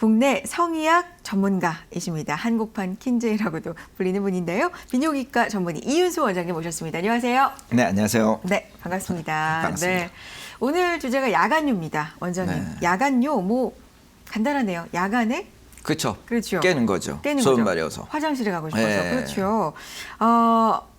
국내 성의학 전문가이십니다. 한국판 킨제이라고도 불리는 분인데요. 비뇨기과 전문의 이윤수 원장님 모셨습니다. 안녕하세요. 네, 안녕하세요. 네, 반갑습니다. 반갑습니다. 네, 오늘 주제가 야간요입니다. 원장님, 네. 야간요 뭐 간단하네요. 야간에 그렇죠. 그렇죠. 깨는 거죠. 깨는 소변 거죠. 마려워서. 화장실에 가고 싶어서. 네. 그렇죠.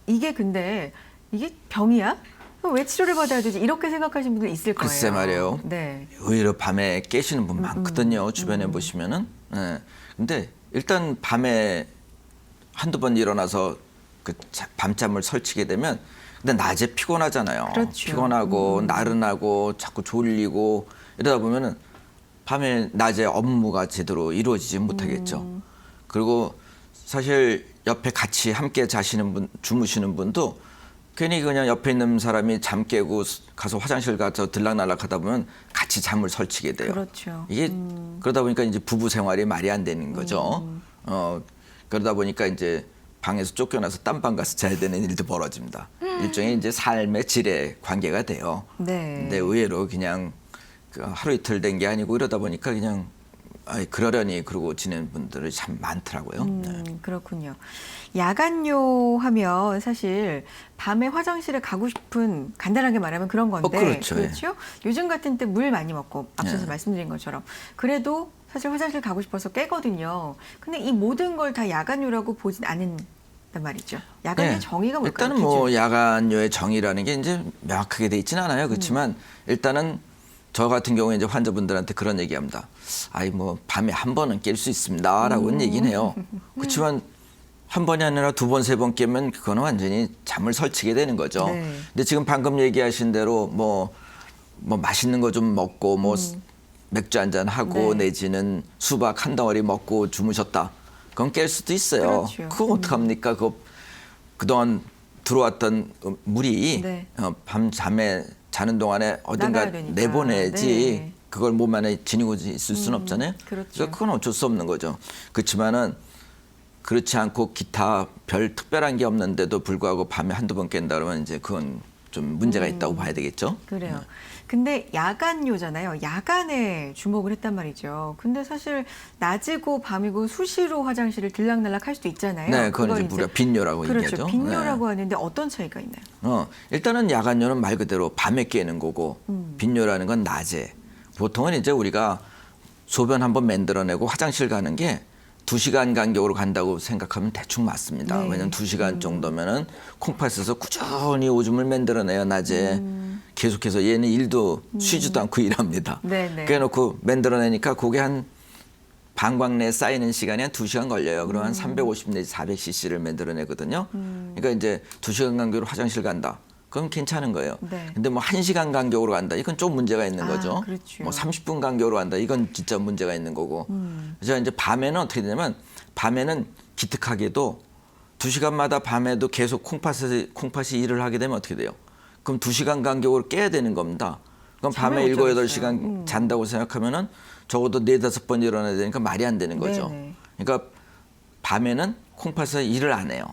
이게 근데 이게 병이야? 그럼 왜 치료를 받아야 되지? 이렇게 생각하시는 분들 있을 거예요. 글쎄 말이에요. 네. 의외로 밤에 깨시는 분 많거든요. 주변에 보시면은. 네. 근데 일단 밤에 한두 번 일어나서 그 밤잠을 설치게 되면 근데 낮에 피곤하잖아요. 그렇죠. 피곤하고 나른하고 자꾸 졸리고 이러다 보면은 밤에 낮에 업무가 제대로 이루어지지 못하겠죠. 그리고 사실 옆에 같이 함께 자시는 분, 주무시는 분도 괜히 그냥 옆에 있는 사람이 잠 깨고 가서 화장실 가서 들락날락 하다 보면 같이 잠을 설치게 돼요. 그렇죠. 이게 그러다 보니까 이제 부부 생활이 말이 안 되는 거죠. 그러다 보니까 이제 방에서 쫓겨나서 딴방 가서 자야 되는 일도 벌어집니다. 일종의 이제 삶의 질에 관계가 돼요. 네. 근데 의외로 그냥 그 하루 이틀 된 게 아니고 이러다 보니까 그냥 그러려니 그러고 지내는 분들이 참 많더라고요. 네. 그렇군요. 야간요 하면 사실 밤에 화장실에 가고 싶은 간단하게 말하면 그런 건데 그렇죠. 그렇죠? 요즘 같은 때 물 많이 먹고 앞서서 네. 말씀드린 것처럼 그래도 사실 화장실 가고 싶어서 깨거든요. 근데 이 모든 걸 다 야간요라고 보진 않는단 말이죠. 야간요 네. 정의가 뭘까요? 일단은 뭐 야간요의 정의라는 게 이제 명확하게 돼 있지는 않아요. 그렇지만 일단은 저 같은 경우에 이제 환자분들한테 그런 얘기합니다. 아이 뭐 밤에 한 번은 깰 수 있습니다라고는 얘기는 해요. 그렇지만 한 번이 아니라 두 번, 세 번 깨면 그거는 완전히 잠을 설치게 되는 거죠. 네. 근데 지금 방금 얘기하신 대로 뭐 맛있는 거 좀 먹고 뭐 맥주 한잔 하고 네. 내지는 수박 한 덩어리 먹고 주무셨다. 그건 깰 수도 있어요. 그렇죠. 그거 어떡합니까? 그동안 들어왔던 물이 네. 밤잠에 자는 동안에 어딘가 나가야 되니까. 내보내지 네. 그걸 몸 안에 지니고 있을 수는 없잖아요. 그렇죠. 그러니까 그건 어쩔 수 없는 거죠. 그렇지만은 그렇지 않고 기타 별 특별한 게 없는데도 불구하고 밤에 한두 번 깬다 그러면 이제 그건 좀 문제가 있다고 봐야 되겠죠. 그래요. 근데 야간요잖아요. 야간에 주목을 했단 말이죠. 근데 사실 낮이고 밤이고 수시로 화장실을 들락날락 할 수도 있잖아요. 네, 그건 이제 우리가 빈뇨라고 그렇죠. 얘기하죠. 빈뇨라고 하는데 어떤 차이가 있나요? 일단은 야간요는 말 그대로 밤에 깨는 거고 빈뇨라는 건 낮에. 보통은 이제 우리가 소변 한번 만들어내고 화장실 가는 게 2시간 간격으로 간다고 생각하면 대충 맞습니다. 네. 왜냐하면 2시간 정도면은 콩팥에서 꾸준히 오줌을 만들어내요, 낮에. 계속해서 얘는 일도 쉬지도 않고 일합니다. 네네. 그래놓고 만들어내니까 그게 한 방광 내에 쌓이는 시간이 한 2시간 걸려요. 그럼 한 350 내지 400cc를 만들어내거든요. 그러니까 이제 2시간 간격으로 화장실 간다. 그럼 괜찮은 거예요. 네. 근데 뭐 1시간 간격으로 간다. 이건 좀 문제가 있는 거죠. 그렇죠. 뭐 30분 간격으로 간다. 이건 진짜 문제가 있는 거고. 그래서 이제 밤에는 어떻게 되냐면 밤에는 기특하게도 2시간마다 밤에도 계속 콩팥이 일을 하게 되면 어떻게 돼요? 그럼 2시간 간격으로 깨야 되는 겁니다. 그럼 잠을 밤에 못 7, 자겠어요. 8시간 잔다고 생각하면은 적어도 4, 5번 일어나야 되니까 말이 안 되는 거죠. 네네. 그러니까 밤에는 콩팥에서 일을 안 해요.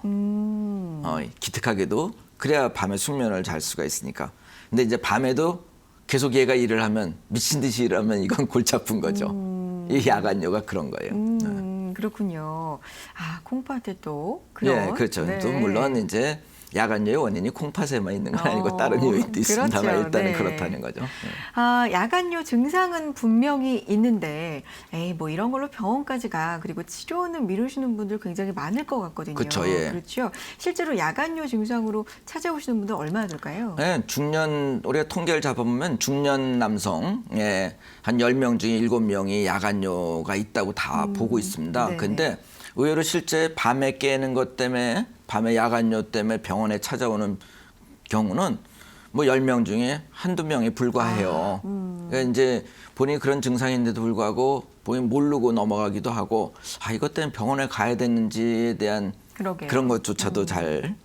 기특하게도 그래야 밤에 숙면을 잘 수가 있으니까. 근데 이제 밤에도 계속 얘가 일을 하면 미친 듯이 일하면 이건 골치 아픈 거죠. 이 야간요가 그런 거예요. 그렇군요. 콩팥에 또 그런. 예, 그렇죠. 네. 또 물론 이제 야간요의 원인이 콩팥에만 있는 건 아니고 다른 요인도 있습니다만 그렇죠. 일단은 네. 그렇다는 거죠. 야간요 증상은 분명히 있는데 뭐 이런 걸로 병원까지 가 그리고 치료는 미루시는 분들 굉장히 많을 것 같거든요. 그렇죠. 예. 그렇죠. 실제로 야간요 증상으로 찾아오시는 분들 얼마나 될까요? 네, 우리가 통계를 잡아보면 중년 남성 한 10명 중에 7명이 야간요가 있다고 다 보고 있습니다. 네네. 근데 의외로 실제 밤에 깨는 것 때문에 밤에 야간요 때문에 병원에 찾아오는 경우는 뭐 10명 중에 한두 명에 불과해요. 그러니까 이제 본인이 그런 증상인데도 불구하고 본인이 모르고 넘어가기도 하고 이것 때문에 병원에 가야 되는지에 대한 그러게요. 그런 것조차도 잘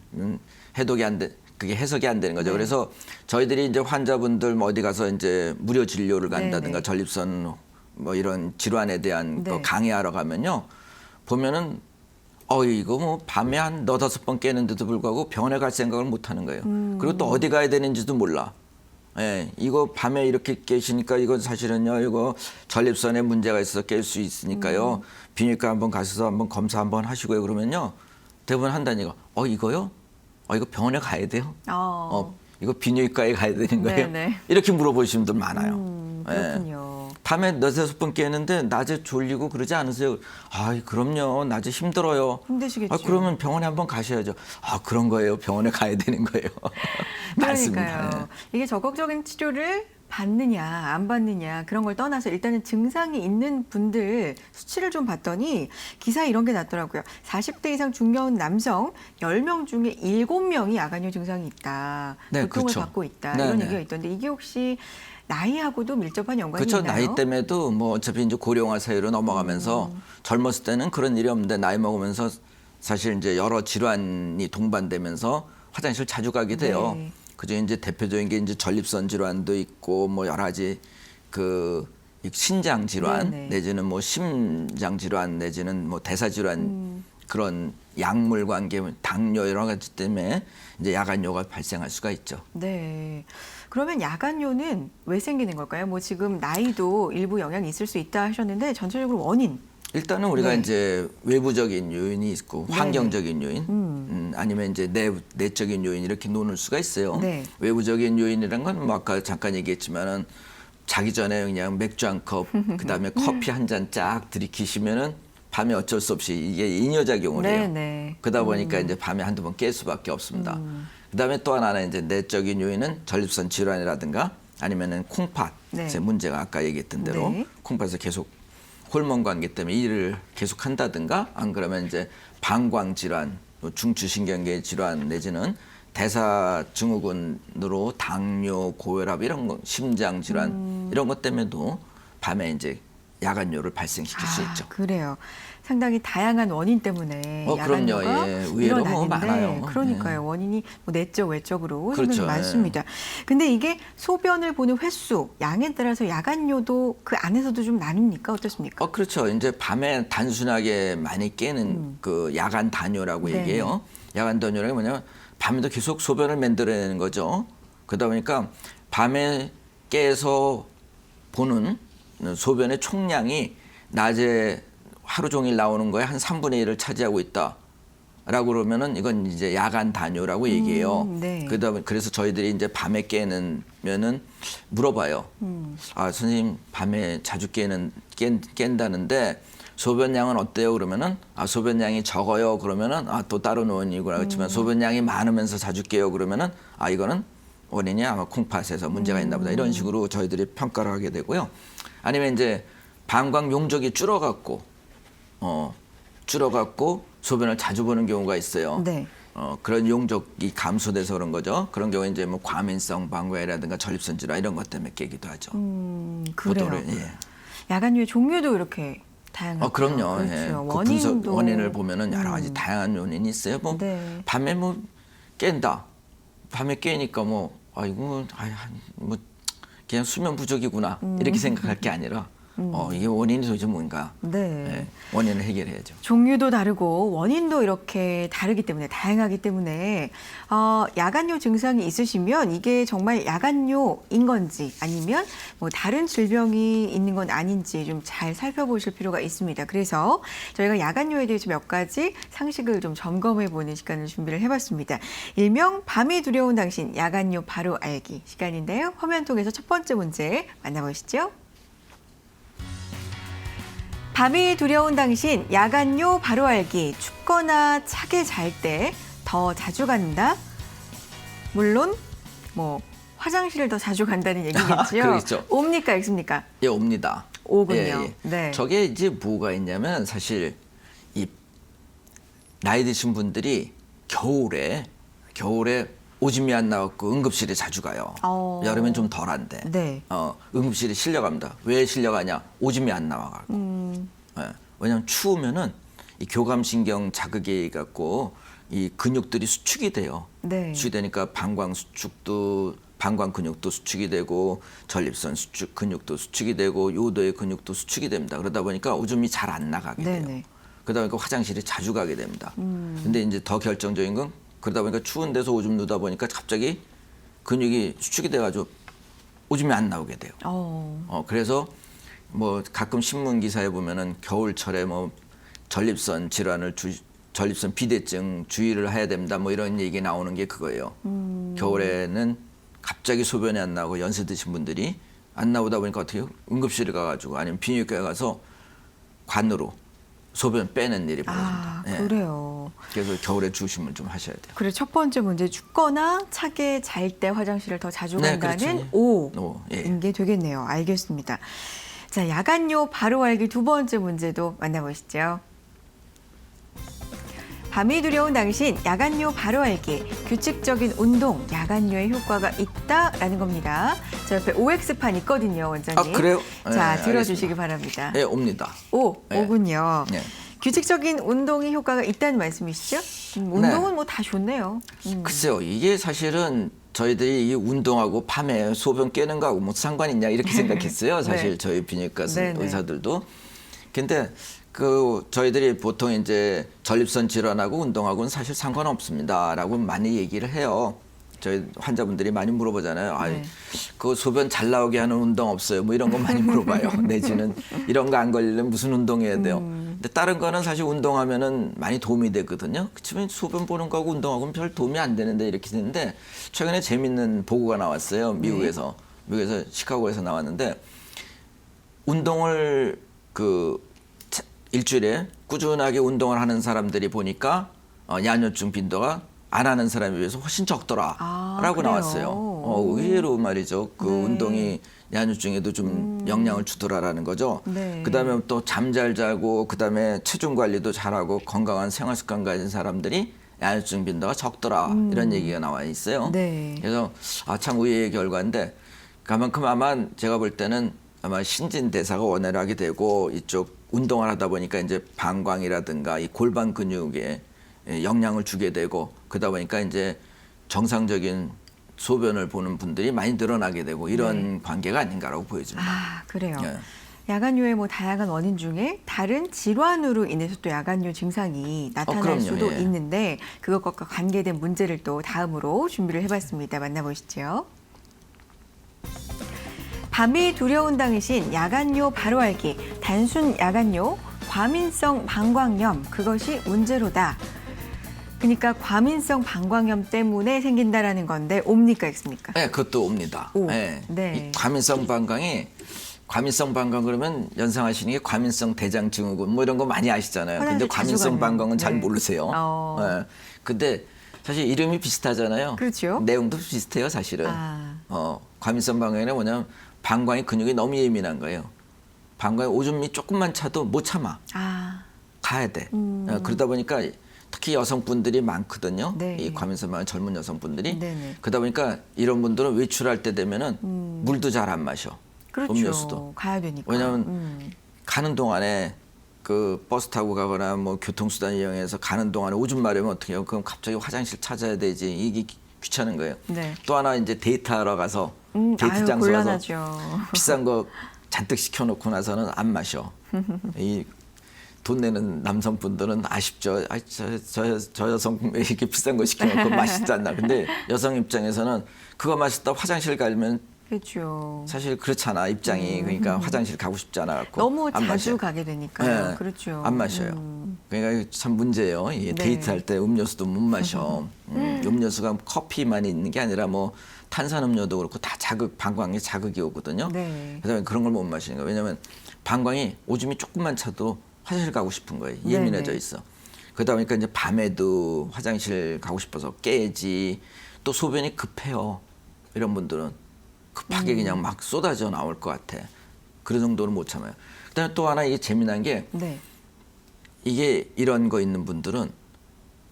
그게 해석이 안 되는 거죠. 네. 그래서 저희들이 이제 환자분들 뭐 어디 가서 이제 무료 진료를 간다든가 네네. 전립선 뭐 이런 질환에 대한 네. 거 강의하러 가면요. 보면은 이거 뭐 밤에 한 4, 5번 깨는데도 불구하고 병원에 갈 생각을 못 하는 거예요. 그리고 또 어디 가야 되는지도 몰라. 예, 이거 밤에 이렇게 깨시니까 이건 사실은요, 이거 전립선에 문제가 있어서 깰 수 있으니까요. 비뇨기과 한번 가셔서 한번 검사 한번 하시고요. 그러면요, 대부분 한다니까. 이거요? 이거 병원에 가야 돼요? 이거 비뇨기과에 가야 되는 거예요? 네네. 이렇게 물어보시는 분들 많아요. 그렇군요. 밤에 너댓 번 깨는데 낮에 졸리고 그러지 않으세요? 그럼요. 낮에 힘들어요. 힘드시겠죠. 그러면 병원에 한번 가셔야죠. 그런 거예요. 병원에 가야 되는 거예요. 맞습니다. 그러니까요. 네. 이게 적극적인 치료를 받느냐 안 받느냐 그런 걸 떠나서 일단은 증상이 있는 분들 수치를 좀 봤더니 기사에 이런 게 났더라고요. 40대 이상 중년 남성 10명 중에 7명이 야간요 증상이 있다. 네, 고통을 그렇죠. 받고 있다. 네, 이런 네. 얘기가 있던데 이게 혹시 나이하고도 밀접한 연관이 그렇죠. 있나요? 나이 때문에도 뭐 어차피 이제 고령화 사회로 넘어가면서 젊었을 때는 그런 일이 없는데 나이 먹으면서 사실 이제 여러 질환이 동반되면서 화장실 자주 가게 돼요. 네. 그중에 이제 대표적인 게 이제 전립선 질환도 있고 뭐 여러 가지 그 신장 질환 네네. 내지는 뭐 심장 질환 내지는 뭐 대사 질환 그런 약물 관계 당뇨 여러 가지 때문에 이제 야간요가 발생할 수가 있죠. 네. 그러면 야간요는 왜 생기는 걸까요? 뭐 지금 나이도 일부 영향이 있을 수 있다 하셨는데 전체적으로 원인. 일단은 우리가 네. 이제 외부적인 요인이 있고 네네. 환경적인 요인, 아니면 이제 내적인 요인 이렇게 놓을 수가 있어요. 네. 외부적인 요인이란 건 뭐 아까 잠깐 얘기했지만은 자기 전에 그냥 맥주 한 컵, 그다음에 커피 한 잔 쫙 들이키시면은 밤에 어쩔 수 없이 이게 이뇨작용을 해요. 네네. 그러다 보니까 이제 밤에 한두 번 깰 수밖에 없습니다. 그다음에 또 하나는 이제 내적인 요인은 전립선 질환이라든가 아니면은 콩팥 네. 제 문제가 아까 얘기했던 대로 네. 콩팥에서 계속 호르몬 관계 때문에 일을 계속 한다든가 안 그러면 이제 방광 질환, 또 중추신경계 질환 내지는 대사 증후군으로 당뇨, 고혈압 이런 거, 심장 질환 이런 것 때문에도 밤에 이제 야간요를 발생시킬 수 있죠. 그래요. 상당히 다양한 원인 때문에 그럼요. 야간요가 예, 의외로 뭐 일어나는데 많아요. 그러니까요. 원인이 뭐 내적, 외적으로 그렇죠. 상당히 예. 많습니다. 근데 이게 소변을 보는 횟수, 양에 따라서 야간요도 그 안에서도 좀 나눕니까? 어떻습니까? 그렇죠. 이제 밤에 단순하게 많이 깨는 그 야간 단뇨라고 네네. 얘기해요. 야간 단뇨라는 게 뭐냐면 밤에도 계속 소변을 만들어내는 거죠. 그러다 보니까 밤에 깨서 보는 소변의 총량이 낮에 하루 종일 나오는 거에 한 3분의 1을 차지하고 있다. 라고 그러면은 이건 이제 야간 단뇨라고 얘기해요. 네. 그래서 저희들이 이제 밤에 깨면은 물어봐요. 선생님 밤에 자주 깬다는데 소변량은 어때요? 그러면은 소변량이 적어요. 그러면은 또 다른 원인이구나. 그렇지만 소변량이 많으면서 자주 깨요. 그러면은 이거는 원인이 아마 콩팥에서 문제가 있나 보다. 이런 식으로 저희들이 평가를 하게 되고요. 아니면 이제 방광 용적이 줄어갖고 소변을 자주 보는 경우가 있어요. 네. 그런 용적이 감소돼서 그런 거죠. 그런 경우에 이제 뭐 과민성 방광이라든가 전립선 질환 이런 것 때문에 깨기도 하죠. 그래요. 보통은, 예. 야간요의 종류도 이렇게 다양하고 그럼요. 그렇죠. 예. 그 원인도 원인을 보면은 여러 가지 다양한 원인이 있어요. 뭐 네. 밤에 뭐 깬다. 밤에 깨니까 뭐 그냥 수면 부족이구나 이렇게 생각할 게 아니라 이게 원인이 도대체 뭔가 네. 예, 원인을 해결해야죠. 종류도 다르고 원인도 이렇게 다르기 때문에 다양하기 때문에 야간요 증상이 있으시면 이게 정말 야간요인 건지 아니면 뭐 다른 질병이 있는 건 아닌지 좀 잘 살펴보실 필요가 있습니다. 그래서 저희가 야간요에 대해서 몇 가지 상식을 좀 점검해 보는 시간을 준비를 해봤습니다. 일명 밤이 두려운 당신 야간요 바로 알기 시간인데요. 화면 통해서 첫 번째 문제 만나보시죠. 밤이 두려운 당신, 야간요 바로 알기, 춥거나 차게 잘 때 더 자주 간다? 물론 뭐 화장실을 더 자주 간다는 얘기겠죠. 그렇죠. 옵니까, X입니까? 예, 옵니다. 오군요. 네. 저게 이제 뭐가 있냐면 사실 이 나이 드신 분들이 겨울에 오줌이 안 나왔고 응급실에 자주 가요. 여름엔 좀 덜한데. 네. 응급실에 실려갑니다. 왜 실려가냐? 오줌이 안 나와가지고. 예, 왜냐하면 추우면은 이 교감신경 자극이 갖고 이 근육들이 수축이 돼요. 네. 수축이 되니까 방광 근육도 수축이 되고 전립선 근육도 수축이 되고 요도의 근육도 수축이 됩니다. 그러다 보니까 오줌이 잘 안 나가게 돼요. 네네. 그러다 보니까 화장실에 자주 가게 됩니다. 근데 이제 더 결정적인 건 그러다 보니까 추운 데서 오줌 누다 보니까 갑자기 근육이 수축이 돼가지고 오줌이 안 나오게 돼요. 그래서 뭐 가끔 신문 기사에 보면은 겨울철에 뭐 전립선 질환을 전립선 비대증 주의를 해야 된다 뭐 이런 얘기 나오는 게 그거예요. 겨울에는 갑자기 소변이 안 나오고 연세 드신 분들이 안 나오다 보니까 어떻게 해요? 응급실에 가가지고 아니면 비뇨기과에 가서 관으로 소변 빼는 일이 벌어집니다. 예. 그래요. 그래서 겨울에 조심을 좀 하셔야 돼요. 그래 첫 번째 문제 춥거나 차게 잘 때 화장실을 더 자주 네, 간다는 그렇죠. O인 예. 게 되겠네요. 알겠습니다. 자, 야간요 바로 알기 두 번째 문제도 만나보시죠. 밤이 두려운 당신 야간요 바로 알기 규칙적인 운동 야간요에 효과가 있다라는 겁니다. 저 옆에 OX판 있거든요, 원장님. 그래요? 자, 네, 들어주시기 알겠습니다. 바랍니다. 예, 옵니다. 네. 오군요. 네. 규칙적인 운동이 효과가 있다는 말씀이시죠? 운동은 뭐 다 좋네요. 글쎄요, 이게 사실은 저희들이 이 운동하고 밤에 소변 깨는 거하고 뭐 상관 있냐 이렇게 생각했어요. 사실 네. 저희 비뇨기과 네네. 의사들도. 근데 저희들이 보통 이제 전립선 질환하고 운동하고는 사실 상관없습니다라고 많이 얘기를 해요. 저희 환자분들이 많이 물어보잖아요. 네. 그 소변 잘 나오게 하는 운동 없어요? 뭐 이런 거 많이 물어봐요. 내지는 이런 거 안 걸리려면 무슨 운동해야 돼요? 근데 다른 거는 사실 운동하면은 많이 도움이 되거든요. 그렇지만 소변 보는 거하고 운동하고는 별 도움이 안 되는데 이렇게 되는데 최근에 재밌는 보고가 나왔어요. 미국에서 시카고에서 나왔는데 운동을 일주일에 꾸준하게 운동을 하는 사람들이 보니까 야뇨증 빈도가 안 하는 사람에 비해서 훨씬 적더라라고 그래요? 나왔어요. 의외로 말이죠. 네. 운동이 야뇨증에도 좀 영향을 주더라라는 거죠. 네. 그다음에 또 잠 잘 자고 그다음에 체중 관리도 잘하고 건강한 생활 습관 가진 사람들이 야뇨증 빈도가 적더라 이런 얘기가 나와 있어요. 네. 그래서 참 의외의 결과인데 그만큼 아마 제가 볼 때는 아마 신진대사가 원활하게 되고 이쪽 운동을 하다 보니까 이제 방광이라든가 이 골반 근육에 영향을 주게 되고 그러다 보니까 이제 정상적인 소변을 보는 분들이 많이 늘어나게 되고 이런 관계가 아닌가라고 보여집니다. 그래요. 예. 야간요의 뭐 다양한 원인 중에 다른 질환으로 인해서 또 야간요 증상이 나타날 그럼요. 수도 예. 있는데 그것과 관계된 문제를 또 다음으로 준비를 해봤습니다. 만나보시죠. 밤이 두려운 당신 야간요 바로 알기 단순 야간요 과민성 방광염 그것이 문제로다. 그러니까 과민성 방광염 때문에 생긴다라는 건데 옵니까 X입니까? 네, 그것도 옵니다. 오. 네. 네. 이 과민성 방광 그러면 연상하시는 게 과민성 대장 증후군 뭐 이런 거 많이 아시잖아요. 근데 화장실 자주 과민성 가는. 방광은 잘 네. 모르세요. 네. 근데 사실 이름이 비슷하잖아요. 그렇죠. 내용도 비슷해요, 사실은. 아. 과민성 방광에는 뭐냐면 방광의 근육이 너무 예민한 거예요. 방광에 오줌이 조금만 차도 못 참아. 가야 돼. 그러다 보니까 특히 여성분들이 많거든요. 네. 이 과민성 방광 젊은 여성분들이. 네네. 그러다 보니까 이런 분들은 외출할 때 되면은 물도 잘 안 마셔. 그렇죠. 음료수도. 가야 되니까. 왜냐하면 가는 동안에 버스 타고 가거나 뭐 교통수단 이용해서 가는 동안에 오줌 마려면 어떻게 해요? 그럼 갑자기 화장실 찾아야 되지. 이게 귀찮은 거예요. 네. 또 하나 이제 데이트하러 가서 데이트 장소 가서 곤란하죠. 비싼 거 잔뜩 시켜놓고 나서는 안 마셔. 이 돈 내는 남성분들은 아쉽죠. 저 여성 이렇게 비싼 거 시켜놓고 마시지 않나. 근데 여성 입장에서는 그거 마시다 화장실 가면 그렇죠. 사실 그렇잖아 입장이. 그러니까 화장실 가고 싶지 않아 갖고 너무 안 자주 마셔요. 가게 되니까요. 네, 그렇죠. 안 마셔요. 그러니까 참 문제예요. 이 네. 데이트할 때 음료수도 못 마셔. 음료수가 커피만 있는 게 아니라 뭐 탄산음료도 그렇고 다 방광에 자극이 오거든요. 네. 그래서 그런 걸 못 마시는 거예요. 왜냐하면 방광이 오줌이 조금만 차도 화장실 가고 싶은 거예요. 예민해져 네네. 있어. 그러다 보니까 이제 밤에도 화장실 가고 싶어서 깨지. 또 소변이 급해요. 이런 분들은 급하게 그냥 막 쏟아져 나올 것 같아. 그 정도로 못 참아요. 그다음에 또 하나 이게 재미난 게 네. 이게 이런 거 있는 분들은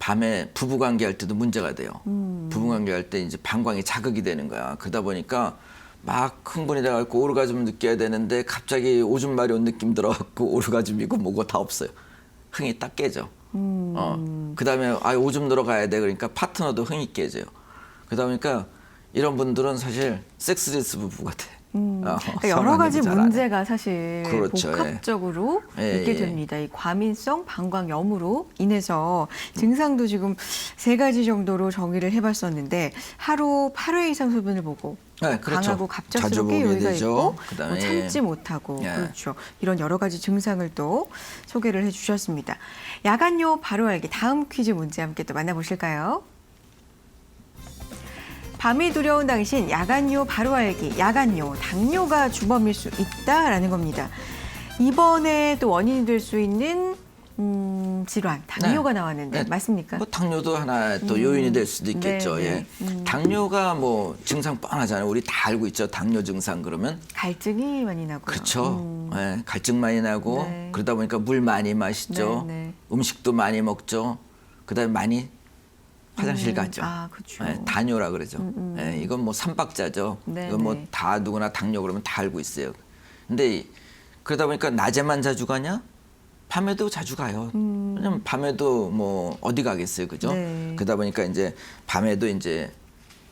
밤에 부부관계 할 때도 문제가 돼요. 부부관계 할 때 이제 방광이 자극이 되는 거야. 그러다 보니까 막 흥분이 돼갖고 오르가즘을 느껴야 되는데 갑자기 오줌 마려운 느낌 들어갖고 오르가즘이고 뭐고 다 없어요. 흥이 딱 깨져. 그다음에 오줌 들어가야 돼. 그러니까 파트너도 흥이 깨져요. 그러다 보니까 이런 분들은 사실 섹스레스 부부가 돼. 그러니까 여러 가지 문제가 사실 그렇죠. 복합적으로 예. 있게 예. 됩니다. 이 과민성 방광염으로 인해서 증상도 지금 3가지 정도로 정의를 해봤었는데 하루 8회 이상 소변을 보고 네, 그렇죠. 강하고 자주 갑작스럽게 보게 요리가 되죠. 있고 그다음에 뭐 참지 못하고 예. 그렇죠. 이런 여러 가지 증상을 또 소개를 해주셨습니다. 야간요 바로 알기 다음 퀴즈 문제 함께 또 만나보실까요? 밤이 두려운 당신 야간요 바로 알기 야간요 당뇨가 주범일 수 있다라는 겁니다. 이번에 또 원인이 될 수 있는 질환 당뇨가 나왔는데 네. 맞습니까? 뭐 당뇨도 하나 또 요인이 될 수도 있겠죠. 네, 예. 당뇨가 뭐 증상 뻔하잖아요. 우리 다 알고 있죠. 당뇨 증상 그러면 갈증이 많이 나고요. 그렇죠. 예, 갈증 많이 나고 네. 그러다 보니까 물 많이 마시죠. 네, 네. 음식도 많이 먹죠. 그다음에 많이 화장실 가죠. 아, 그렇죠. 예, 다뇨라 그러죠. 예, 이건 뭐 삼박자죠. 네, 이건 뭐 네. 다 누구나 당뇨 그러면 다 알고 있어요. 근데 그러다 보니까 낮에만 자주 가냐? 밤에도 자주 가요. 왜냐면 밤에도 뭐 어디 가겠어요, 그죠? 네. 그러다 보니까 이제 밤에도 이제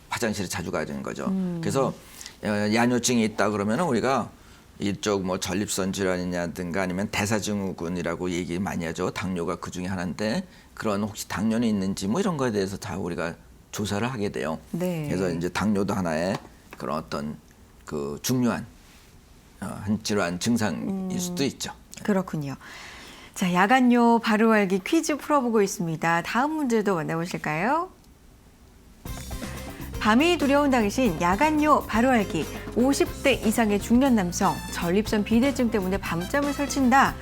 화장실에 자주 가는 거죠. 그래서 야뇨증이 있다 그러면은 우리가 이쪽 뭐 전립선 질환이냐든가 아니면 대사증후군이라고 얘기 많이 하죠. 당뇨가 그 중에 하나인데 그런 혹시 당뇨는 있는지 뭐 이런 거에 대해서 다 우리가 조사를 하게 돼요. 네. 그래서 이제 당뇨도 하나의 그런 어떤 그 중요한 한 질환 증상일 수도 있죠. 그렇군요. 자, 야간요 바로 알기 퀴즈 풀어보고 있습니다. 다음 문제도 만나보실까요? 밤이 두려운 당신 야간요 바로 알기 50대 이상의 중년 남성 전립선 비대증 때문에 밤잠을 설친다.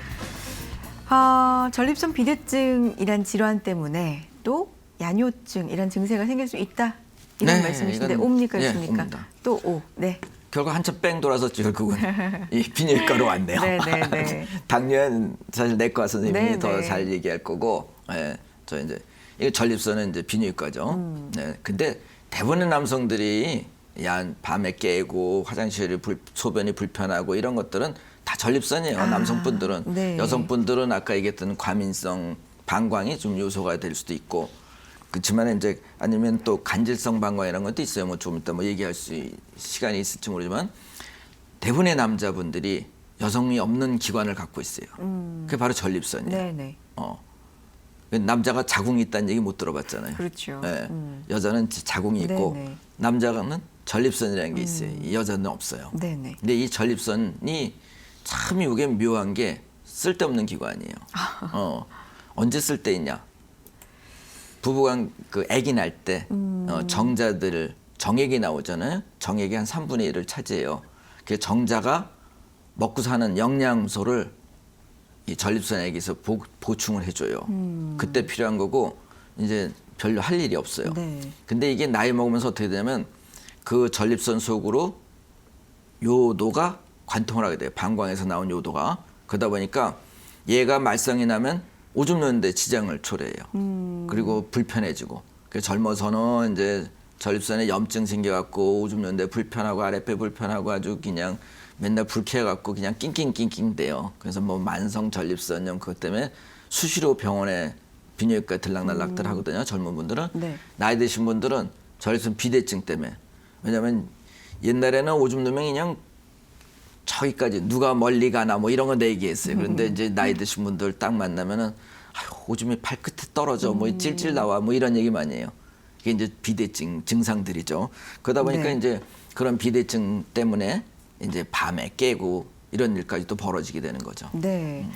전립선 비대증이란 질환 때문에 또 야뇨증이란 증세가 생길 수 있다. 이런 네, 말씀이신데 이건- 옵니까 예, 있습니까? 옵니다. 또 오. 네. 결국 한참 뺑 돌아서 결국은 이 비뇨기과로 왔네요. 네, 네, 네. 당뇨는 사실 내과 선생님이 네, 더 네. 잘 얘기할 거고, 예, 저 이제 이 전립선은 이제 비뇨기과죠. 네, 근데 대부분의 남성들이 밤에 깨고 소변이 불편하고 이런 것들은 다 전립선이에요. 남성분들은 네. 여성분들은 아까 얘기했던 과민성 방광이 좀 요소가 될 수도 있고. 그렇지만 이제 아니면 또 간질성 방광 이런 것도 있어요. 뭐 좀 이따 뭐 얘기할 시간이 있을지 모르지만 대부분의 남자분들이 여성이 없는 기관을 갖고 있어요. 그게 바로 전립선이에요. 네네. 남자가 자궁이 있다는 얘기 못 들어봤잖아요. 그렇죠. 예. 여자는 자궁이 있고 네네. 남자는 전립선이라는 게 있어요. 이 여자는 없어요. 네네. 근데 이 전립선이 참 이게 묘한 게 쓸데없는 기관이에요. 언제 쓸데 있냐? 부부간 그 아기 날 때 정액이 나오잖아요. 정액이 한 3분의 1을 차지해요. 그 정자가 먹고 사는 영양소를 이 전립선에게서 보충을 해줘요. 그때 필요한 거고 이제 별로 할 일이 없어요. 네. 근데 이게 나이 먹으면서 어떻게 되냐면 그 전립선 속으로 요도가 관통을 하게 돼요. 방광에서 나온 요도가. 그러다 보니까 얘가 말썽이 나면 오줌 누는데 지장을 초래해요. 그리고 불편해지고. 그래서 젊어서는 이제 전립선에 염증 생겨갖고 오줌 누는데 불편하고 아랫배 불편하고 아주 그냥 맨날 불쾌해갖고 그냥 낑낑낑낑 대요. 그래서 뭐 만성 전립선염 그것 때문에 수시로 병원에 비뇨기과 들락날락들 하거든요. 젊은 분들은. 네. 나이 드신 분들은 전립선 비대증 때문에. 왜냐면 옛날에는 오줌 누면 그냥 저기까지 누가 멀리 가나 뭐 이런 거 내 얘기했어요. 그런데 이제 나이 드신 분들 딱 만나면은 아유, 오줌이 발끝에 떨어져 뭐 찔찔 나와 뭐 이런 얘기 많이 해요. 이게 이제 비대증 증상들이죠. 그러다 보니까 네. 이제 그런 비대증 때문에 이제 밤에 깨고 이런 일까지 또 벌어지게 되는 거죠. 네.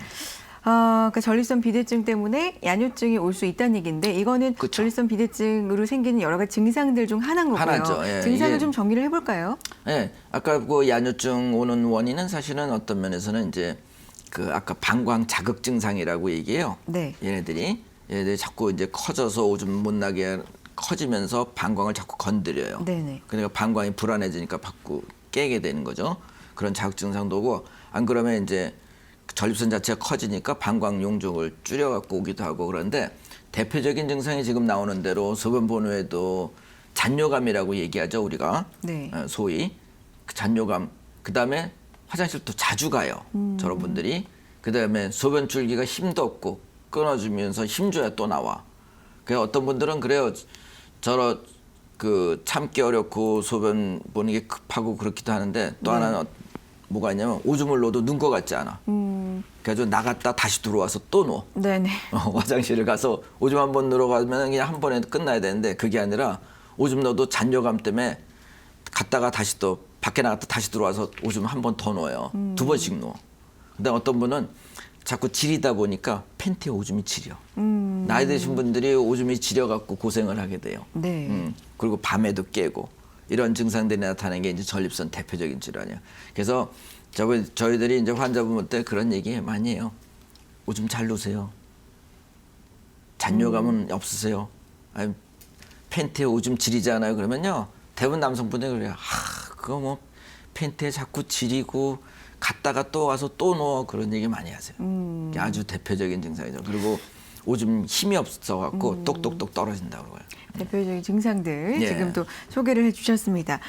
그러니까 전립선 비대증 때문에 야뇨증이 올 수 있다는 얘기인데 이거는 그쵸. 전립선 비대증으로 생기는 여러 가지 증상들 중 하나인 거고요. 하나죠. 예, 증상을 이게- 좀 정리를 해볼까요? 네, 아까 그 야뇨증 오는 원인은 사실은 어떤 면에서는 이제 그 아까 방광 자극 증상이라고 얘기해요. 네. 얘네들이 자꾸 이제 커져서 오줌 못 나게 커지면서 방광을 자꾸 건드려요. 네네. 그러니까 방광이 불안해지니까 자꾸 깨게 되는 거죠. 그런 자극 증상도 오고 안 그러면 이제 전립선 자체가 커지니까 방광 용적을 줄여갖고 오기도 하고 그런데 대표적인 증상이 지금 나오는 대로 소변 번호에도 잔뇨감이라고 얘기하죠 우리가. 네. 소위 그 잔뇨감. 그다음에 화장실도 자주 가요. 저런 분들이. 그다음에 소변 줄기가 힘도 없고 끊어주면서 힘줘야 또 나와. 그래서 어떤 분들은 그래요. 그 참기 어렵고 소변 보는 게 급하고 그렇기도 하는데 또 하나는 뭐가 있냐면 오줌을 넣어도 눈 것 같지 않아. 그래서 나갔다 다시 들어와서 또 넣어. 네네. 화장실을 가서 오줌 한 번 넣으러 가면 그냥 한 번에 끝나야 되는데 그게 아니라 오줌 넣어도 잔여감 때문에 갔다가 다시 또 밖에 나갔다 다시 들어와서 오줌 한 번 더 넣어요. 2번씩 넣어. 근데 어떤 분은 자꾸 지리다 보니까 팬티에 오줌이 지려. 나이 드신 분들이 오줌이 지려갖고 고생을 하게 돼요. 네. 그리고 밤에도 깨고 이런 증상들이 나타나는 게 이제 전립선 대표적인 질환이에요. 그래서 저희들이 이제 환자분 볼 때 그런 얘기 많이 해요. 오줌 잘 누세요. 잔여감은 없으세요. 아니, 팬티에 오줌 지리잖아요. 그러면요. 대부분 남성분들이 그래요. 그거 뭐 팬티에 자꾸 지리고 갔다가 또 와서 또 넣어 그런 얘기 많이 하세요. 그게 아주 대표적인 증상이죠. 그리고 오줌 힘이 없어갖고 똑똑똑 떨어진다고 그러고요. 대표적인 증상들 예. 지금 또 소개를 해주셨습니다.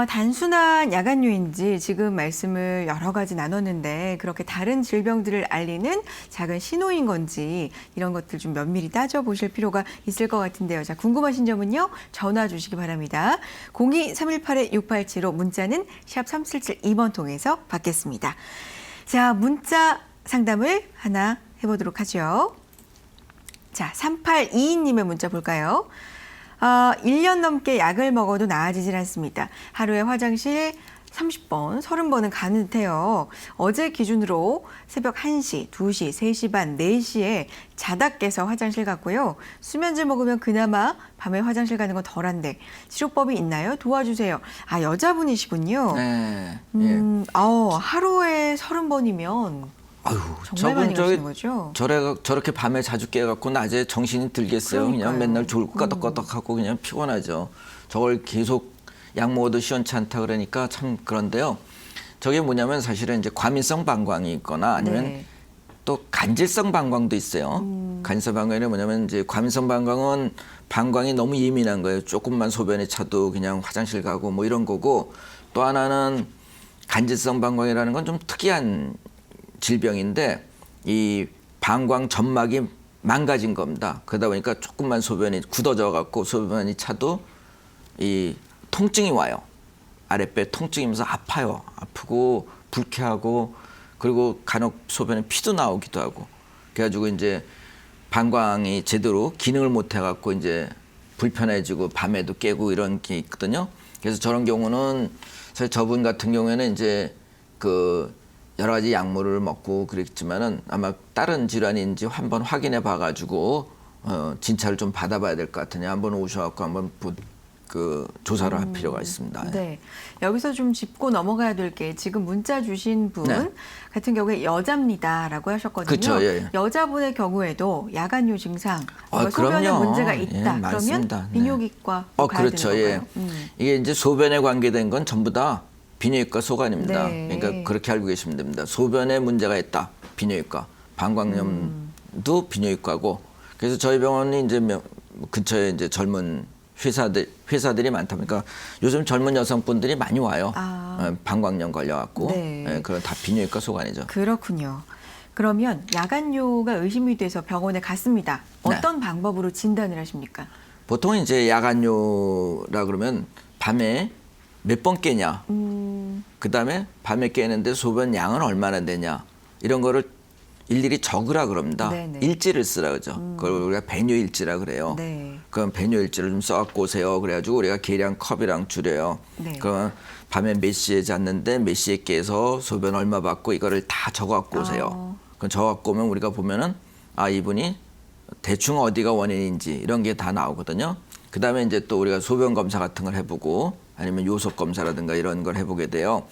단순한 야간뇨인지 지금 말씀을 여러 가지 나눴는데 그렇게 다른 질병들을 알리는 작은 신호인 건지 이런 것들 좀 면밀히 따져보실 필요가 있을 것 같은데요. 자, 궁금하신 점은요. 전화 주시기 바랍니다. 02-318-6875 문자는 샵 3772번 통해서 받겠습니다. 자, 문자 상담을 하나 해보도록 하죠. 자, 3822님의 문자 볼까요? 1년 넘게 약을 먹어도 나아지질 않습니다. 하루에 화장실 30번, 30번은 가는 듯해요. 어제 기준으로 새벽 1시, 2시, 3시 반, 4시에 자다 깨서 화장실 갔고요. 수면제 먹으면 그나마 밤에 화장실 가는 건 덜한데 치료법이 있나요? 도와주세요. 여자분이시군요. 네. 예. 하루에 30번이면 아유, 정말 많이 가시는 거죠? 저렇게 밤에 자주 깨갖고 낮에 정신이 들겠어요. 그러니까요. 그냥 맨날 졸고 까덕까덕하고 그냥 피곤하죠. 저걸 계속 약 먹어도 시원치 않다 그러니까 참 그런데요. 저게 뭐냐면 사실은 이제 과민성 방광이 있거나 아니면 네. 또 간질성 방광도 있어요. 간질성 방광이 뭐냐면 이제 과민성 방광은 방광이 너무 예민한 거예요. 조금만 소변이 차도 그냥 화장실 가고 뭐 이런 거고 또 하나는 간질성 방광이라는 건 좀 특이한 질병인데 이 방광 점막이 망가진 겁니다. 그러다 보니까 조금만 소변이 굳어져 갖고 소변이 차도 이 통증이 와요. 아랫배 통증이면서 아파요. 아프고 불쾌하고 그리고 간혹 소변에 피도 나오기도 하고 그래가지고 이제 방광이 제대로 기능을 못 해갖고 이제 불편해지고 밤에도 깨고 이런 게 있거든요. 그래서 저런 경우는 사실 저분 같은 경우에는 이제 그 여러 가지 약물을 먹고 그랬지만은 아마 다른 질환인지 한번 확인해 봐가지고 진찰을 좀 받아봐야 될 것 같으니 한번 오셔갖고 한번 조사를 할 필요가 있습니다. 네. 여기서 좀 짚고 넘어가야 될 게 지금 문자 주신 분 네. 같은 경우에 여자입니다라고 하셨거든요. 그쵸, 예. 여자분의 경우에도 야간요 증상, 아, 소변에 그럼요. 문제가 예, 있다. 맞습니다. 그러면 네. 비뇨기과 가야 그렇죠. 되는 예. 건가요? 이게 이제 소변에 관계된 건 전부 다 비뇨기과 소관입니다. 네. 그러니까 그렇게 알고 계시면 됩니다. 소변에 문제가 있다. 비뇨기과. 방광염도 비뇨기과고. 그래서 저희 병원이 이제 근처에 이제 젊은 회사들이 많다 보니까 요즘 젊은 여성분들이 많이 와요. 방광염 걸려갖고. 네. 예, 그건 다 비뇨기과 소관이죠. 그렇군요. 그러면 야간요가 의심이 돼서 병원에 갔습니다. 어떤 방법으로 진단을 하십니까? 보통 이제 야간요라 그러면 밤에 몇 번 깨냐. 그다음에 밤에 깨는데 소변 양은 얼마나 되냐. 이런 거를 일일이 적으라 그럽니다. 네네. 일지를 쓰라 그러죠. 그걸 우리가 배뇨일지라 그래요. 네. 그럼 배뇨일지를 좀 써갖고 오세요. 그래가지고 우리가 계량 컵이랑 줄여요. 네. 그러면 밤에 몇 시에 잤는데 몇 시에 깨서 소변 얼마 받고 이거를 다 적어갖고 오세요. 그럼 적어갖고 오면 우리가 보면은 이분이 대충 어디가 원인인지 이런 게 다 나오거든요. 그다음에 이제 또 우리가 소변 검사 같은 걸 해보고 아니면 요속 검사라든가 이런 걸 해보게 돼요.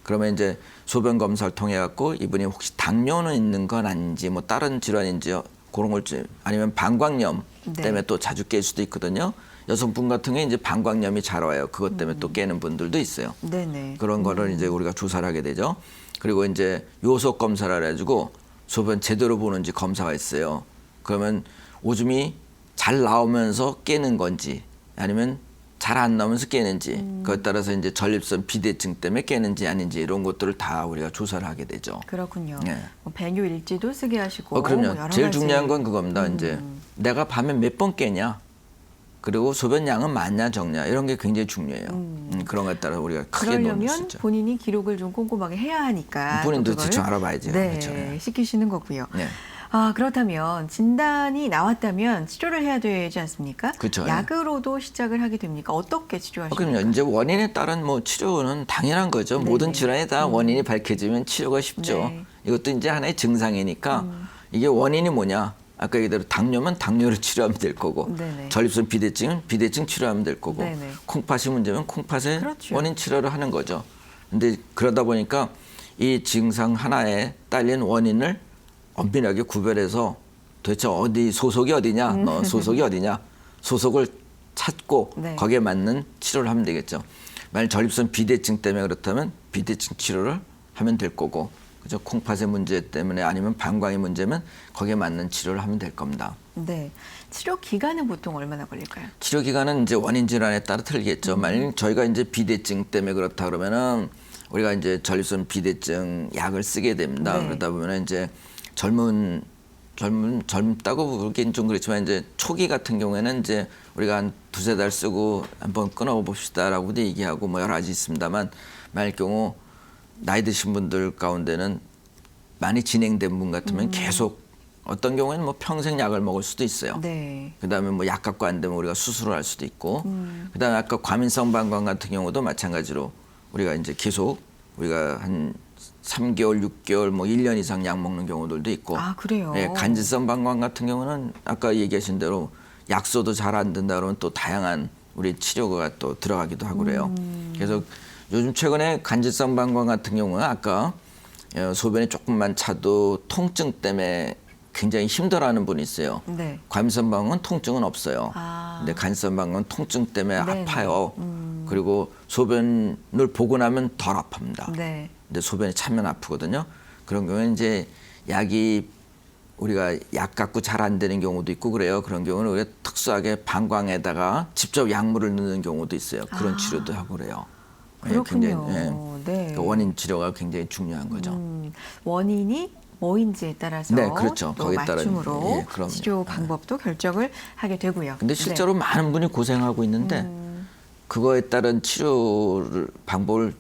그러면 이제 소변 검사를 통해 갖고 이분이 혹시 당뇨는 있는 건 아닌지 뭐 다른 질환인지 그런 걸 아니면 방광염 때문에 또 자주 깰 수도 있거든요. 여성분 같은 경우에 이제 방광염이 잘 와요. 그것 때문에 또 깨는 분들도 있어요. 네네. 그런 거를 이제 우리가 조사를 하게 되죠. 그리고 이제 요속 검사를 해가지고 소변 제대로 보는지 검사가 있어요. 그러면 오줌이 잘 나오면서 깨는 건지 아니면 잘 안 나오면서 깨는지 그것에 따라서 이제 전립선 비대증 때문에 깨는지 아닌지 이런 것들을 다 우리가 조사를 하게 되죠. 그렇군요. 네. 배뇨 일지도 쓰게 하시고. 그럼요. 여러 제일 가지. 중요한 건 그겁니다. 이제 내가 밤에 몇 번 깨냐. 그리고 소변량은 많냐 적냐 이런 게 굉장히 중요해요. 그런 것에 따라 우리가 크게 놓을 수 그러려면 있죠. 본인이 기록을 좀 꼼꼼하게 해야 하니까 본인도 또 그걸, 대충 알아봐야죠. 네, 그렇죠. 네. 시키시는 거고요. 네. 그렇다면 진단이 나왔다면 치료를 해야 되지 않습니까? 그렇죠. 약으로도 시작을 하게 됩니까? 어떻게 치료하십니까? 그럼요. 이제 원인에 따른 뭐 치료는 당연한 거죠. 네네. 모든 질환에 다 원인이 밝혀지면 치료가 쉽죠. 네. 이것도 이제 하나의 증상이니까 이게 원인이 뭐냐? 아까 얘기대로 당뇨면 당뇨를 치료하면 될 거고, 네네. 전립선 비대증은 비대증 치료하면 될 거고, 네네. 콩팥이 문제면 콩팥의 그렇죠. 원인 치료를 하는 거죠. 근데 그러다 보니까 이 증상 하나에 딸린 원인을 엄밀하게 구별해서 도대체 어디 소속이 어디냐, 너 소속이 어디냐, 소속을 찾고 네. 거기에 맞는 치료를 하면 되겠죠. 만약 전립선 비대증 때문에 그렇다면 비대증 치료를 하면 될 거고, 그죠? 콩팥의 문제 때문에 아니면 방광의 문제면 거기에 맞는 치료를 하면 될 겁니다. 네. 치료 기간은 보통 얼마나 걸릴까요? 치료 기간은 이제 원인 질환에 따라 틀리겠죠. 만약 저희가 이제 비대증 때문에 그렇다 그러면은 우리가 이제 전립선 비대증 약을 쓰게 됩니다. 네. 그러다 보면 이제 젊다고 부르긴 좀 그렇지만 이제 초기 같은 경우에는 이제 우리가 한 두세 달 쓰고 한번 끊어봅시다라고도 얘기하고 뭐 여러 가지 있습니다만, 만일 경우 나이 드신 분들 가운데는 많이 진행된 분 같으면 계속 어떤 경우에는 뭐 평생 약을 먹을 수도 있어요. 네. 그다음에 뭐 약 갖고 안 되면 우리가 수술을 할 수도 있고, 그다음에 아까 과민성 방광 같은 경우도 마찬가지로 우리가 이제 계속 우리가 한 3개월, 6개월, 뭐 1년 이상 약 먹는 경우들도 있고, 그래요? 예, 간질성 방광 같은 경우는 아까 얘기하신 대로 약소도 잘 안 된다 그러면 또 다양한 우리 치료가 또 들어가기도 하고 그래요. 그래서 요즘 최근에 간질성 방광 같은 경우는 아까 소변이 조금만 차도 통증 때문에 굉장히 힘들어하는 분이 있어요. 네. 과민성 방광은 통증은 없어요. 아. 근데 간질성 방광은 통증 때문에 네네. 아파요. 그리고 소변을 보고 나면 덜 아픕니다. 네. 근데 소변이 차면 아프거든요. 그런 경우에 이제 약이 우리가 약 갖고 잘 안 되는 경우도 있고 그래요. 그런 경우는 우리가 특수하게 방광에다가 직접 약물을 넣는 경우도 있어요. 그런 치료도 하고 그래요. 예, 그렇군요. 굉장히, 네. 그 원인 치료가 굉장히 중요한 거죠. 원인이 뭐인지에 따라서 네, 그렇죠. 또 거기에 따라 맞춤으로 예, 그럼요. 치료 방법도 결정을 하게 되고요. 근데 실제로 많은 분이 고생하고 있는데 그거에 따른 치료를 방법을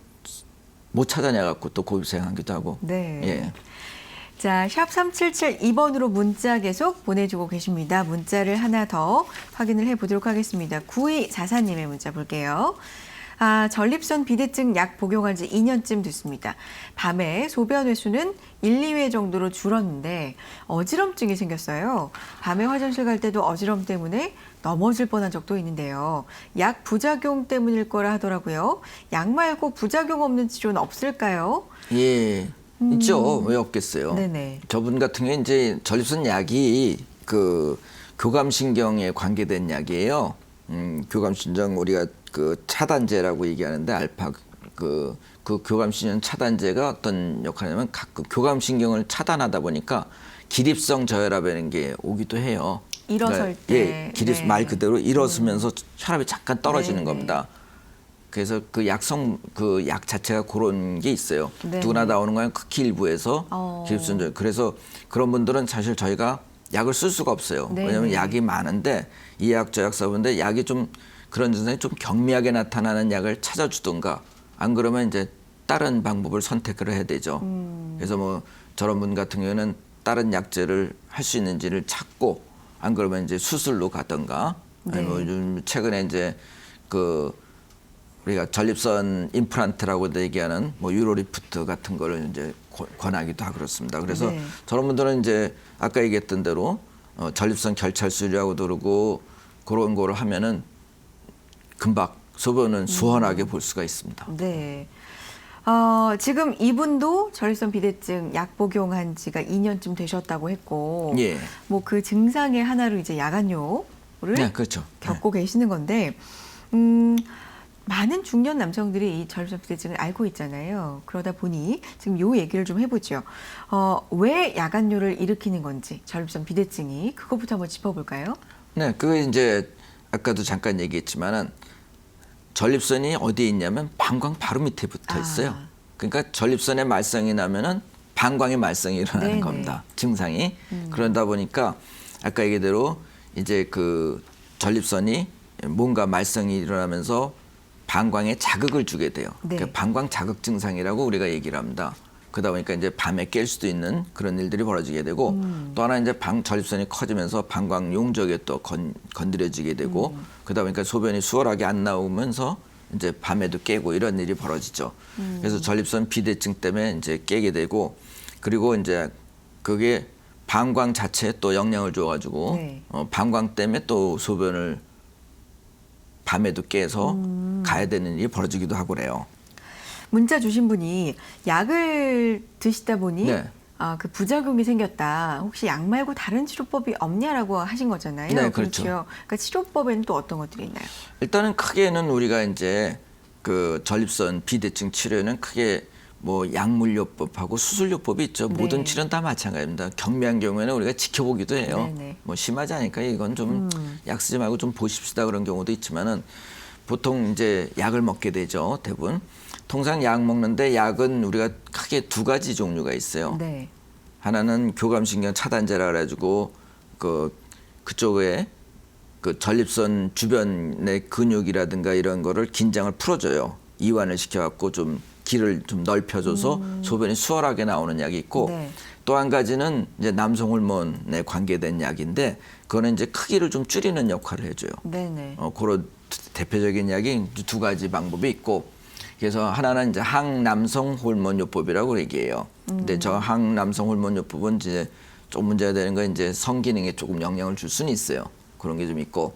못 찾아내 갖고 또 고생하기도 하고. 네. 예. 자, 샵 3772번으로 문자 계속 보내주고 계십니다. 문자를 하나 더 확인을 해보도록 하겠습니다. 9244님의 문자 볼게요. 전립선 비대증 약 복용한 지 2년쯤 됐습니다. 밤에 소변 횟수는 1, 2회 정도로 줄었는데 어지럼증이 생겼어요. 밤에 화장실 갈 때도 어지럼 때문에 넘어질 뻔한 적도 있는데요. 약 부작용 때문일 거라 하더라고요. 약 말고 부작용 없는 치료는 없을까요? 예. 있죠. 왜 없겠어요. 네네. 저분 같은 경우에 이제 전립선 약이 그 교감신경에 관계된 약이에요. 교감신경 우리가 그 차단제라고 얘기하는데 알파 그 교감신경 차단제가 어떤 역할이냐면 그 교감신경을 차단하다 보니까 기립성 저혈압이라는 게 오기도 해요. 일어설 그러니까 때. 예, 기립 네. 말 그대로 일어서면서 혈압이 잠깐 떨어지는 네네. 겁니다. 그래서 그 약 자체가 그런 게 있어요. 네네. 누구나 나오는 거는 극히 일부에서 기립성 저혈. 그래서 그런 분들은 사실 저희가 약을 쓸 수가 없어요. 네네. 왜냐하면 약이 많은데 이 약 저 약 써보는데 약이 좀 그런 증상이 좀 경미하게 나타나는 약을 찾아주던가 안 그러면 이제 다른 방법을 선택을 해야 되죠. 그래서 뭐 저런 분 같은 경우에는 다른 약제를 할 수 있는지를 찾고 안 그러면 이제 수술로 가던가 네. 아니면 요즘 최근에 이제 그 우리가 전립선 임플란트라고 얘기하는 뭐 유로리프트 같은 거를 이제 권하기도 하고 그렇습니다. 그래서 네. 저런 분들은 이제 아까 얘기했던 대로 전립선 결찰술이라고도 그러고 그런 거를 하면은 금방 소변은 수원하게 볼 수가 있습니다. 네. 지금 이분도 전립선 비대증 약 복용한 지가 2년쯤 되셨다고 했고, 예. 뭐 그 증상의 하나로 이제 야간뇨를 네, 그렇죠. 겪고 계시는 건데, 많은 중년 남성들이 이 전립선 비대증을 알고 있잖아요. 그러다 보니 지금 요 얘기를 좀 해보죠. 왜 야간뇨를 일으키는 건지, 전립선 비대증이 그것부터 한번 짚어볼까요? 네, 그게 이제 아까도 잠깐 얘기했지만은 전립선이 어디에 있냐면 방광 바로 밑에 붙어 있어요. 그러니까 전립선에 말썽이 나면은 방광에 말썽이 일어나는 네네. 겁니다. 증상이. 그러다 보니까 아까 얘기대로 이제 그 전립선이 뭔가 말썽이 일어나면서 방광에 자극을 주게 돼요. 네. 그러니까 방광 자극 증상이라고 우리가 얘기를 합니다. 그러다 보니까 이제 밤에 깰 수도 있는 그런 일들이 벌어지게 되고 또 하나 이제 전립선이 커지면서 방광 용적에 또 건드려지게 되고 그러다 보니까 소변이 수월하게 안 나오면서 이제 밤에도 깨고 이런 일이 벌어지죠. 그래서 전립선 비대증 때문에 이제 깨게 되고 그리고 이제 그게 방광 자체에 또 영향을 줘가지고 네. 방광 때문에 또 소변을 밤에도 깨서 가야 되는 일이 벌어지기도 하고 그래요. 문자 주신 분이 약을 드시다 보니 네. 그 부작용이 생겼다. 혹시 약 말고 다른 치료법이 없냐라고 하신 거잖아요. 네, 그렇죠. 그러니까 치료법에는 또 어떤 것들이 있나요? 일단은 크게는 우리가 이제 그 전립선 비대증 치료에는 크게 뭐 약물요법하고 수술요법이 있죠. 네. 모든 치료는 다 마찬가지입니다. 경미한 경우에는 우리가 지켜보기도 해요. 네네. 뭐 심하지 않으니까 이건 좀 약 쓰지 말고 좀 보십시다 그런 경우도 있지만은 보통 이제 약을 먹게 되죠. 대부분. 통상 약 먹는데 약은 우리가 크게 두 가지 종류가 있어요. 네. 하나는 교감신경 차단제라 그래가지고 그쪽에 그 전립선 주변의 근육이라든가 이런 거를 긴장을 풀어줘요. 이완을 시켜갖고 좀 길을 좀 넓혀줘서 소변이 수월하게 나오는 약이 있고 네. 또 한 가지는 이제 남성 호르몬에 관계된 약인데 그거는 이제 크기를 좀 줄이는 역할을 해줘요. 네네. 그런 대표적인 약이 두 가지 방법이 있고 그래서 하나는 이제 항남성 호르몬 요법이라고 얘기해요. 근데 저 항남성 호르몬 요법은 이제 좀 문제가 되는 건 이제 성기능에 조금 영향을 줄 수는 있어요. 그런 게 좀 있고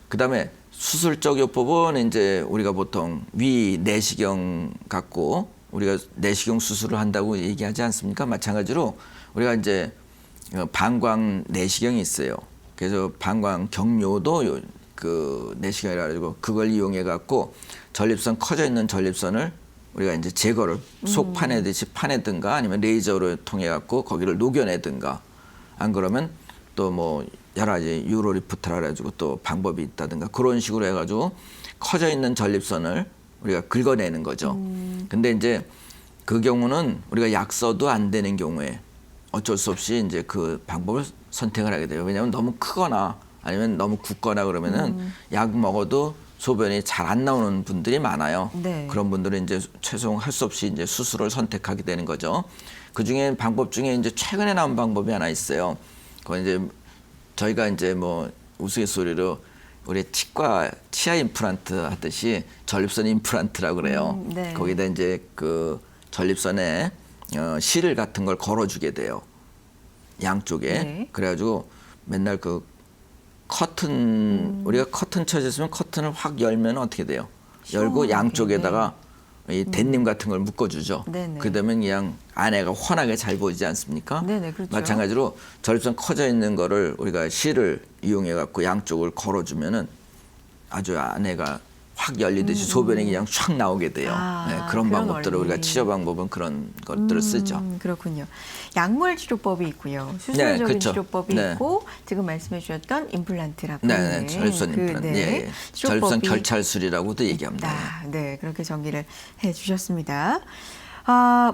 그다음에 수술적 요법은 이제 우리가 보통 위 내시경 갖고 우리가 내시경 수술을 한다고 얘기하지 않습니까? 마찬가지로 우리가 이제 방광 내시경이 있어요. 그래서 방광 경료도 그 내시경이라 가지고 그걸 이용해 갖고 전립선 커져 있는 전립선을 우리가 이제 제거를 속 파내듯이 파내든가 아니면 레이저로 통해 갖고 거기를 녹여내든가 안 그러면 또 뭐 여러 가지 유로리프트라 가지고 또 방법이 있다든가 그런 식으로 해가지고 커져 있는 전립선을 우리가 긁어내는 거죠. 근데 이제 그 경우는 우리가 약 써도 안 되는 경우에 어쩔 수 없이 이제 그 방법을 선택을 하게 돼요. 왜냐하면 너무 크거나 아니면 너무 굳거나 그러면은 약 먹어도 소변이 잘 안 나오는 분들이 많아요. 네. 그런 분들은 이제 최종 할 수 없이 이제 수술을 선택하게 되는 거죠. 그 중에 방법 중에 이제 최근에 나온 방법이 하나 있어요. 그건 이제 저희가 이제 뭐 우스갯소리로 우리 치아 임플란트 하듯이 전립선 임플란트라고 그래요. 네. 거기다 이제 그 전립선에 실 같은 걸 걸어주게 돼요. 양쪽에. 네. 그래가지고 맨날 그 커튼 우리가 커튼 쳐졌으면 커튼을 확 열면 어떻게 돼요? 열고 시원하게. 양쪽에다가 이 댄님 같은 걸 묶어주죠. 네네. 그러면 그냥 안에가 환하게 잘 보이지 않습니까? 네네, 그렇죠. 마찬가지로 전립선 커져 있는 거를 우리가 실을 이용해 갖고 양쪽을 걸어주면은 아주 안에가 확 열리듯이 소변이 그냥 촥 나오게 돼요. 아, 네, 그런 그런 방법들을 원리. 우리가 치료 방법은 그런 것들을 쓰죠. 그렇군요. 약물 치료법이 있고요. 수술적인 네, 그렇죠. 치료법이 네. 있고 지금 말씀해 주셨던 임플란트라고 네, 하는 전립선 임플란트, 네, 예, 예. 전립선 치료법이 결찰술이라고도 얘기합니다. 네, 그렇게 정리를 해 주셨습니다.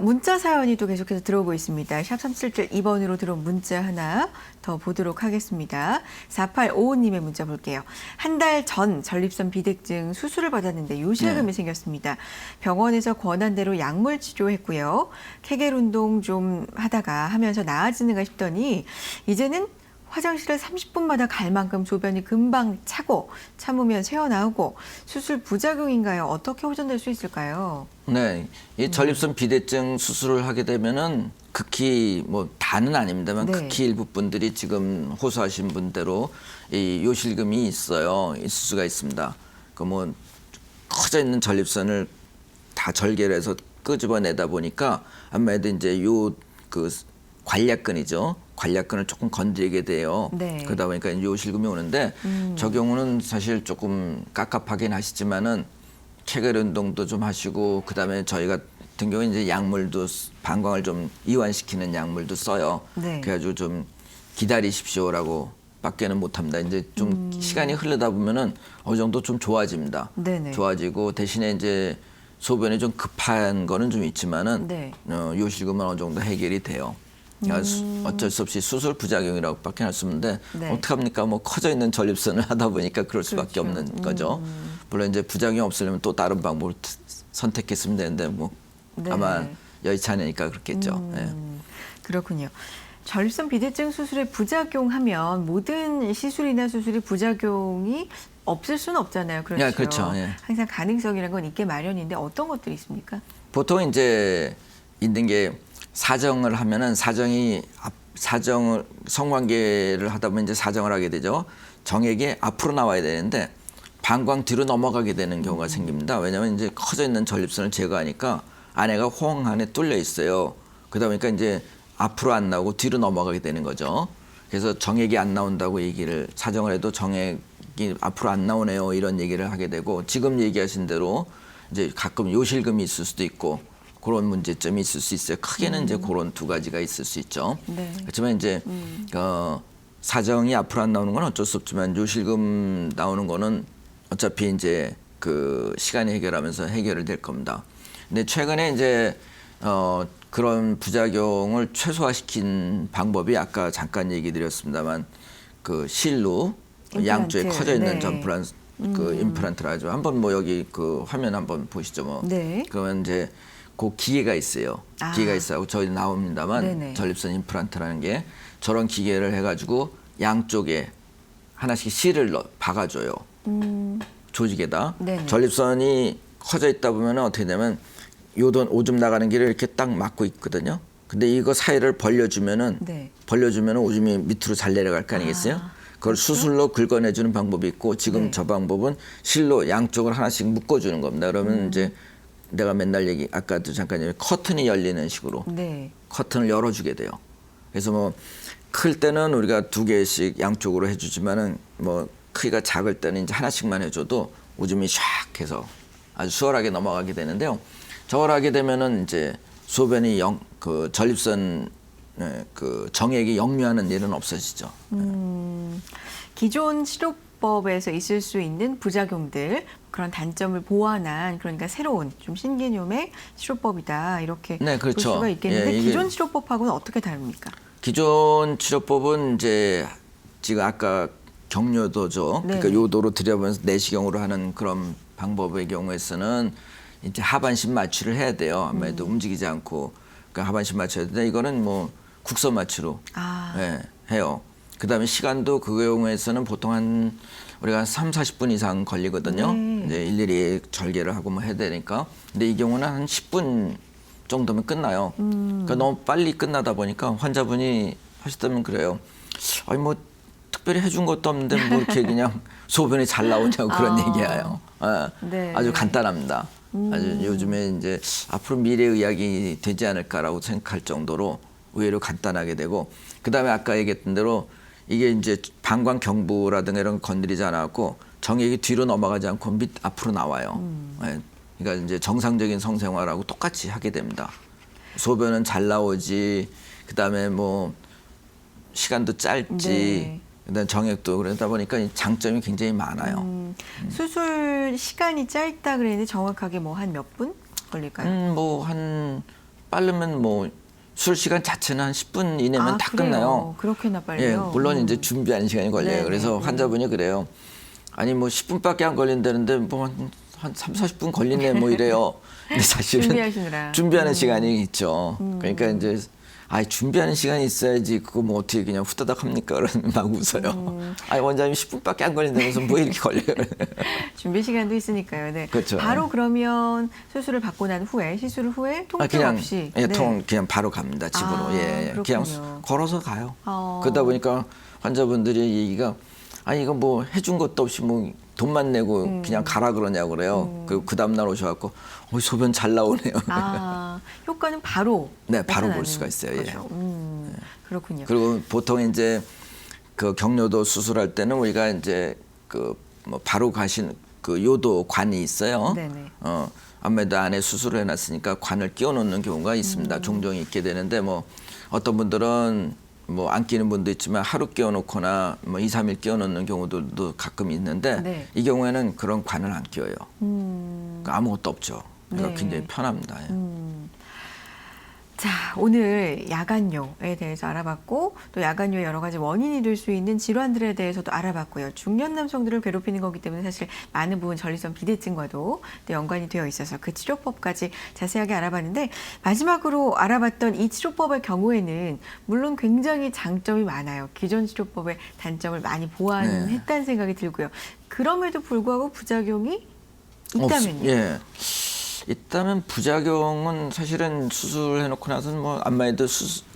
문자 사연이 또 계속해서 들어오고 있습니다. 샵 3772번으로 들어온 문자 하나 더 보도록 하겠습니다. 4855님의 문자 볼게요. 한 달 전 전립선 비대증 수술을 받았는데 요실금이 네. 생겼습니다. 병원에서 권한 대로 약물 치료했고요. 케겔 운동 좀 하면서 나아지는가 싶더니 이제는 화장실을 30분마다 갈 만큼 소변이 금방 차고 참으면 새어나오고 수술 부작용인가요? 어떻게 호전될 수 있을까요? 네, 이 전립선 비대증 수술을 하게 되면은 극히 뭐 다는 아닙니다만 네. 극히 일부 분들이 지금 호소하신 분대로 이 요실금이 있을 수가 있습니다. 그 뭐 커져 있는 전립선을 다 절개를 해서 끄집어내다 보니까 아무래도 이제 요 그 관략근이죠. 관략근을 조금 건드리게 돼요. 네. 그러다 보니까 요실금이 오는데 저 경우는 사실 조금 깝깝하긴 하시지만은 케겔 운동도 좀 하시고 그다음에 저희 같은 경우에 이제 약물도 방광을 좀 이완시키는 약물도 써요. 네. 그래가지고 좀 기다리십시오라고 밖에는 못합니다. 이제 좀 시간이 흐르다 보면은 어느 정도 좀 좋아집니다. 네네. 좋아지고 대신에 이제 소변이 좀 급한 거는 좀 있지만은 네. 요실금은 어느 정도 해결이 돼요. 어쩔 수 없이 수술 부작용이라고밖에 할 수 없는데 네. 어떡합니까? 뭐 커져 있는 전립선을 하다 보니까 그럴 수밖에 그렇죠. 없는 거죠. 물론 이제 부작용이 없으려면 또 다른 방법을 선택했으면 되는데 뭐 네. 아마 여의치 않으니까 그렇겠죠. 예. 그렇군요. 전립선 비대증 수술에 부작용하면 모든 시술이나 수술이 부작용이 없을 수는 없잖아요. 그렇죠. 예, 그렇죠. 예. 항상 가능성이라는 건 있게 마련인데 어떤 것들이 있습니까? 보통 이제 있는 게 사정을 하면은 사정을 성관계를 하다 보면 이제 사정을 하게 되죠. 정액이 앞으로 나와야 되는데 방광 뒤로 넘어가게 되는 경우가 생깁니다. 왜냐하면 이제 커져 있는 전립선을 제거하니까 안에가 호응 안에 뚫려 있어요. 그러다 보니까 이제 앞으로 안 나오고 뒤로 넘어가게 되는 거죠. 그래서 정액이 안 나온다고 얘기를 사정을 해도 정액이 앞으로 안 나오네요. 이런 얘기를 하게 되고 지금 얘기하신 대로 이제 가끔 요실금이 있을 수도 있고 그런 문제점이 있을 수 있어요. 크게는 이제 그런 두 가지가 있을 수 있죠. 네. 그렇지만 이제 사정이 앞으로 안 나오는 건 어쩔 수 없지만 요실금 나오는 거는 어차피 이제 그 시간이 해결하면서 해결이 될 겁니다. 근데 최근에 이제 그런 부작용을 최소화시킨 방법이 아까 잠깐 얘기 드렸습니다만 그 실로 임플란트. 양쪽에 커져 있는 네. 전플란 그 임플란트를 하죠. 한번 뭐 여기 그 화면 한번 보시죠. 뭐. 네. 그러면 이제 그 기계가 있어요. 아. 기계가 있어요. 저희 나옵니다만 네네. 전립선 임플란트라는 게 저런 기계를 해가지고 양쪽에 하나씩 실을 박아줘요. 조직에다. 네네. 전립선이 커져 있다 보면 어떻게 되면 요돈 오줌 나가는 길을 이렇게 딱 막고 있거든요. 근데 이거 사이를 벌려주면은 네. 오줌이 밑으로 잘 내려갈 거 아니겠어요? 그걸 수술로 긁어내주는 방법이 있고 지금 네. 저 방법은 실로 양쪽을 하나씩 묶어주는 겁니다. 그러면 이제 내가 맨날 아까도 잠깐 얘기했 커튼이 열리는 식으로 네. 커튼을 열어주게 돼요. 그래서 뭐 클 때는 우리가 2개씩 양쪽으로 해주지만은 뭐 크기가 작을 때는 이제 하나씩만 해줘도 오줌이 샥 해서 아주 수월하게 넘어가게 되는데요. 저걸 하게 되면은 이제 소변이 그 전립선 그 정액이 역류하는 일은 없어지죠. 기존 치료법에서 있을 수 있는 부작용들 그런 단점을 보완한 그러니까 새로운 좀 신개념의 치료법이다 이렇게 네, 그렇죠. 볼 수가 있겠는데 예, 이게 기존 치료법하고는 어떻게 다릅니까? 기존 치료법은 이제 지금 아까 경료도죠. 네. 그러니까 요도로 들여보면서 내시경으로 하는 그런 방법의 경우에서는 이제 하반신 마취를 해야 돼요. 아무래도 움직이지 않고 그러니까 하반신 마취해야 되는데 이거는 뭐 국소 마취로 해요. 그다음에 시간도 그 경우에서는 보통 우리가 한 3-40분 이상 걸리거든요. 네. 이제 일일이 절개를 하고 뭐 해야 되니까. 근데 이 경우는 한 10분 정도면 끝나요. 그러니까 너무 빨리 끝나다 보니까 환자분이 하시다면 그래요. 아니 뭐 특별히 해준 것도 없는데 뭐 이렇게 그냥 소변이 잘 나오냐고 그런 얘기해요. 네. 아주 간단합니다. 아주 요즘에 이제 앞으로 미래의학이 되지 않을까라고 생각할 정도로 의외로 간단하게 되고 그다음에 아까 얘기했던 대로 이게 이제 방광 경부라든가 이런 거 건드리지 않았고 정액이 뒤로 넘어가지 않고 앞으로 나와요. 그러니까 이제 정상적인 성생활하고 똑같이 하게 됩니다. 소변은 잘 나오지, 그다음에 뭐 시간도 짧지, 네. 그다음 정액도 그러다 보니까 장점이 굉장히 많아요. 수술 시간이 짧다 그랬는데 정확하게 뭐 한 몇 분 걸릴까요? 뭐 한 빠르면 뭐 술 시간 자체는 한 10분 이내면 다 그래요? 끝나요. 그렇게나 빨리요? 예, 물론 이제 준비하는 시간이 걸려요. 네네. 그래서 환자분이 그래요. 아니 뭐 10분밖에 안 걸린다는데 뭐 한 3-40분 걸리네 뭐 이래요. 근데 사실은 준비하시느라. 준비하는 시간이 있죠. 그러니까 이제 준비하는 시간이 있어야지 그거 뭐 어떻게 그냥 후다닥 합니까? 그러면 막 웃어요. 원장님 10분밖에 안 걸린다면서 뭐 이렇게 걸려요. 준비 시간도 있으니까요. 네. 그렇죠. 바로 그러면 수술을 받고 난 후에 시술 후에 통증 그냥 없이 그냥 바로 갑니다 집으로. 그렇군요. 그냥 걸어서 가요. 어. 그러다 보니까 환자분들이 얘기가 아니 이거 뭐 해준 것도 없이 뭐 돈만 내고 그냥 가라 그러냐고 그래요. 그 다음날 오셔갖고 소변 잘 나오네요. 효과는 바로 네, 바로 나타나는 볼 수가 있어요. 예. 거죠. 그렇군요. 그리고 보통 이제 그 경료도 수술할 때는 우리가 이제 그 뭐 바로 가신 그 요도 관이 있어요. 네네. 아무래도 안에 수술을 해놨으니까 관을 끼워 놓는 경우가 있습니다. 종종 있게 되는데 뭐 어떤 분들은 뭐 안 끼는 분도 있지만 하루 끼워 놓거나 뭐 2-3일 끼워 놓는 경우도 가끔 있는데 네. 이 경우에는 그런 관을 안 끼워요. 그러니까 아무것도 없죠. 그러니까 네. 굉장히 편합니다. 예. 자, 오늘 야간뇨에 대해서 알아봤고 또 야간뇨의 여러 가지 원인이 될 수 있는 질환들에 대해서도 알아봤고요. 중년 남성들을 괴롭히는 거기 때문에 사실 많은 부분 전립선 비대증과도 또 연관이 되어 있어서 그 치료법까지 자세하게 알아봤는데 마지막으로 알아봤던 이 치료법의 경우에는 물론 굉장히 장점이 많아요. 기존 치료법의 단점을 많이 보완했다는 생각이 들고요. 그럼에도 불구하고 부작용이 있다면요. 예. 있다면 부작용은 사실은 수술해놓고 나서는 뭐 안마에도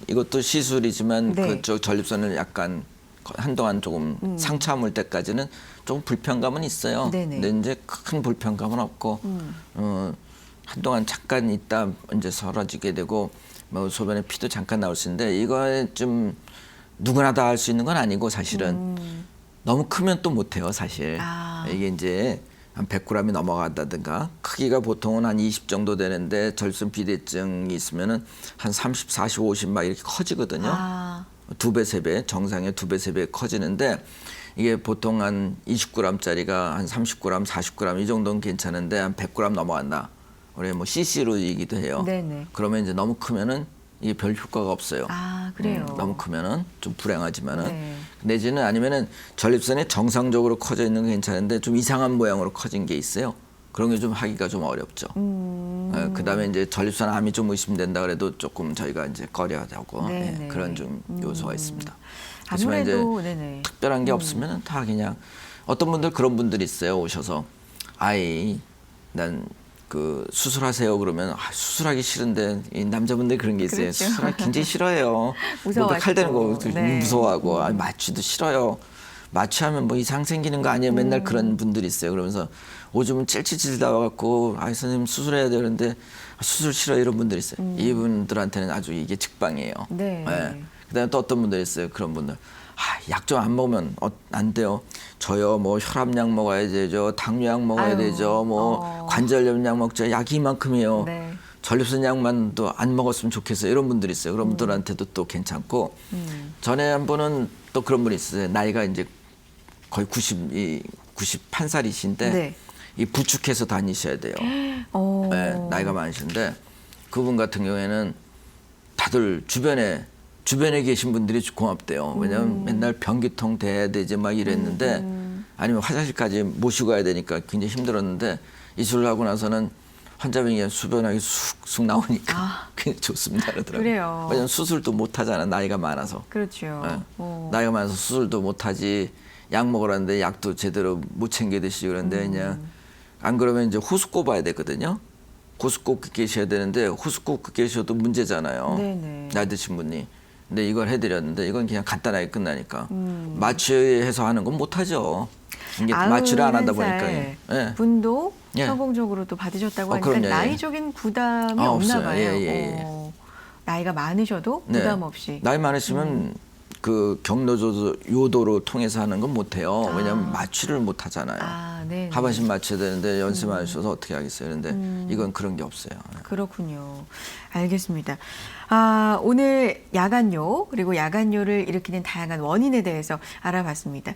이것도 시술이지만 네. 그쪽 전립선을 약간 한동안 조금 상처물 때까지는 조금 불편감은 있어요. 네네. 근데 이제 큰 불편감은 없고 한동안 잠깐 있다 이제 사라지게 되고 뭐 소변에 피도 잠깐 나올 수 있는데 이거에 좀 누구나 다 할 수 있는 건 아니고 사실은 너무 크면 또 못해요 사실. 이게 이제 한 100g이 넘어간다든가 크기가 보통은 한 20 정도 되는데 전립선 비대증이 있으면은 한 30, 40, 50 막 이렇게 커지거든요. 두 배, 세 배, 정상의 두 배, 세 배 커지는데 이게 보통 한 20g짜리가 한 30g, 40g 이 정도는 괜찮은데 한 100g 넘어간다. 우리 뭐 cc로 얘기도 해요. 네네. 그러면 이제 너무 크면은 이게 별 효과가 없어요. 그래요. 너무 크면은 좀 불행하지만은 네. 내지는 아니면은 전립선이 정상적으로 커져 있는 건 괜찮은데 좀 이상한 모양으로 커진 게 있어요. 그런 게 좀 하기가 좀 어렵죠. 그다음에 이제 전립선 암이 좀 의심된다 그래도 조금 저희가 이제 꺼려하고 네네. 그런 좀 요소가 있습니다. 하지만 이제 아무래도 네네. 특별한 게 없으면은 다 그냥 어떤 분들 그런 분들이 있어요. 오셔서 아이 난 그 수술하세요 그러면 수술하기 싫은데 이 남자분들 그런 게 있어요. 그렇죠. 수술하기 굉장히 싫어해요. 무서워하시고. 칼 대는 거 네. 무서워하고 마취도 싫어요. 마취하면 뭐 이상 생기는 거 아니에요. 맨날 그런 분들이 있어요. 그러면서 오줌은 찔찔찔 나와갖고 아 선생님 수술해야 되는데 수술 싫어 이런 분들이 있어요. 이분들한테는 아주 이게 직방이에요. 네. 그다음에 또 어떤 분들이 있어요. 그런 분들. 약 좀 안 먹으면 안 돼요. 저요 뭐 혈압약 먹어야 되죠. 당뇨약 먹어야 아유, 되죠. 뭐 관절염약 먹죠. 약이 이만큼이에요. 네. 전립선 약만도 안 먹었으면 좋겠어요. 이런 분들이 있어요. 그런 분들한테도 또 괜찮고 전에 한 분은 또 그런 분이 있어요. 나이가 이제 거의 91살이신데 네. 이 부축해서 다니셔야 돼요. 어. 네, 나이가 많으신데 그분 같은 경우에는 다들 주변에 계신 분들이 고맙대요. 왜냐하면 맨날 변기통 대야 되지 막 이랬는데 아니면 화장실까지 모시고 가야 되니까 굉장히 힘들었는데 이술을 하고 나서는 환자분이 수변하기 쑥쑥 나오니까 굉장히 좋습니다 그러더라고요. 그래요. 왜냐하면 수술도 못 하잖아 나이가 많아서. 그렇죠. 네. 나이가 많아서 수술도 못 하지 약 먹으라는데 약도 제대로 못 챙겨 드시고 그런데 그냥 안 그러면 이제 호수 꼽아야 되거든요. 호수 꼽고 계셔야 되는데 호수 꼽고 계셔도 문제잖아요. 네네. 나이 드신 분이. 근데 이걸 해드렸는데 이건 그냥 간단하게 끝나니까 마취해서 하는 건 못하죠. 이게 마취를 안 하다 보니까. 예. 분도 예. 성공적으로 또 받으셨다고 하니까 그럼요, 예. 나이적인 부담이 없나 없어요. 봐요. 예. 나이가 많으셔도 네. 부담 없이. 나이 많으시면 그 경로조 요도로 통해서 하는 건 못해요. 왜냐하면 마취를 못 하잖아요. 네. 하반신 마취해야 되는데 연세 많으셔서 어떻게 하겠어요. 그런데 이건 그런 게 없어요. 그렇군요. 알겠습니다. 오늘 야간뇨 그리고 야간뇨를 일으키는 다양한 원인에 대해서 알아봤습니다.